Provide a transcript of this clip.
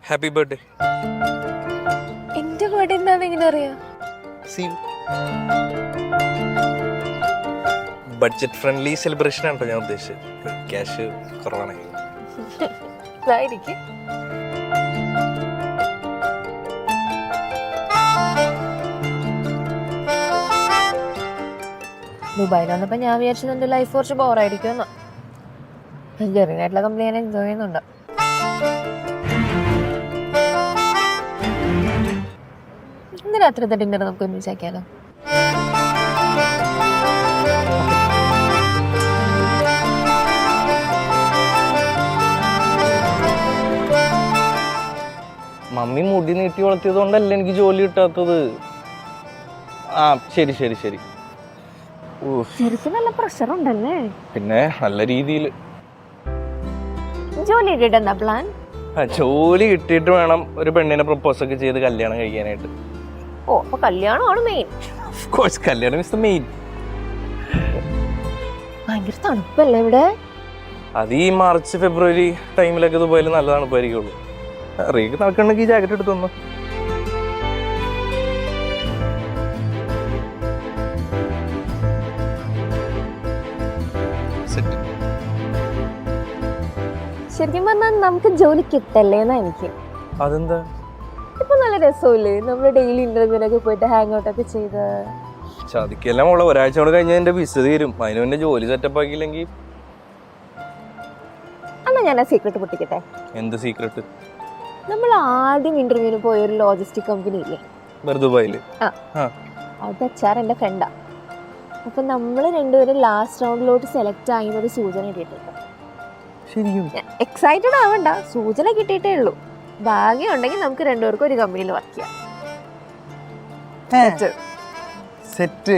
Happy birthday. എന്റെ birthday എന്താണെന്ന് എങ്ങനെ അറിയാം? ബഡ്ജറ്റ് ഫ്രണ്ട്ലി സെലിബ്രേഷൻ ആണോ ഞാൻ ഉദ്ദേശിച്ചത്. ക്യാഷ് കുറവാണ്. ദുബായിൽ വന്നപ്പോ ഞാൻ വിചാരിച്ചത് എന്റെ ലൈഫ് കുറച്ച് ബോറായിരിക്കും. ജെറിനായിട്ടുള്ള കമ്പനി ഞാൻ എൻജോയ് ചെയ്യുന്നുണ്ട്. ഇന്ന് രാത്രിത്തെ ഡിന്നർ നമുക്ക് ഒരുമിച്ചാക്കിയാലോ? മമ്മി മുടി നീട്ടി വളർത്തിയത് കൊണ്ടല്ല എനിക്ക് ജോലി കിട്ടാത്തത്. ആ ശരി ശരി ശരി. ശരിക്കും നല്ല പ്രഷർ ഉണ്ടല്ലേ? പിന്നെ നല്ല രീതിയിൽ. ജോലി കിട്ടിയിട്ട് എന്താ പ്ലാൻ? ജോലി കിട്ടിയിട്ട് വേണം ഒരു പെണ്ണിനെ പ്രപ്പോസ് ഒക്കെ ചെയ്ത് കല്യാണം കഴിക്കാനായിട്ട്. ഓ, അപ്പൊ കല്യാണമാണ് മെയിൻ. ഓഫ് കോഴ്സ് കല്യാണം ഇസ് ദ മെയിൻ. ഭയങ്കര തണുപ്പല്ലേ ഇവിടെ? അത് ഈ മാർച്ച് ഫെബ്രുവരി ടൈമിലൊക്കെ ദുബായിൽ നല്ല തണുപ്പായിരിക്കുള്ളൂ. റീക്ക് നടക്കണമെങ്കിൽ ഈ ജാക്കറ്റ് എടുത്തു തന്നു. ശരിക്കും പറഞ്ഞാൽ നമുക്ക് ജോലി കിട്ടല്ലേന്നാ എനിക്ക്. അതെന്താ? ഇപ്പൊ നല്ല രസമില്ലേ നമ്മള് ഡെയിലി ഇന്റർവ്യൂവിനൊക്കെ പോയിട്ട് ഹാങ് ഔട്ട് ഒക്കെ ചെയ്ത്. ചതിക്കെല്ലാം ഉള്ള ഒരാഴ്ച കൊണ്ട് കഴിഞ്ഞാൽ എന്റെ വിസ തീരും. അതിന് മുന്നേ ജോലി സെറ്റപ്പ് ആക്കിയില്ലെങ്കിൽ. അല്ല, ഞാൻ ആ സീക്രട്ട് പൊട്ടിക്കട്ടെ. എന്ത് സീക്രട്ട്? നമ്മൾ ആദ്യം ഇന്റർവ്യൂവിന് പോയ ഒരു ലോജിസ്റ്റിക് കമ്പനി ഇല്ലേ ദുബായില്? അത് അച്ചാർ എന്റെ ഫ്രണ്ടാ. അപ്പൊ നമ്മള് രണ്ടുപേരും ലാസ്റ്റ് റൗണ്ടിലോട്ട് സെലക്ട് ആയിരുന്നത് സൂചന കിട്ടിയിട്ടുണ്ട്. എക്സൈറ്റഡ് ആവണ്ട, സൂചന കിട്ടിയിട്ടേ ഉള്ളൂ. ഭാഗ്യം ഉണ്ടെങ്കിൽ നമുക്ക് രണ്ടുപേർക്കും ഒരു കമ്പനിയിൽ വർക്ക് ചെയ്യാം. സെറ്റ്.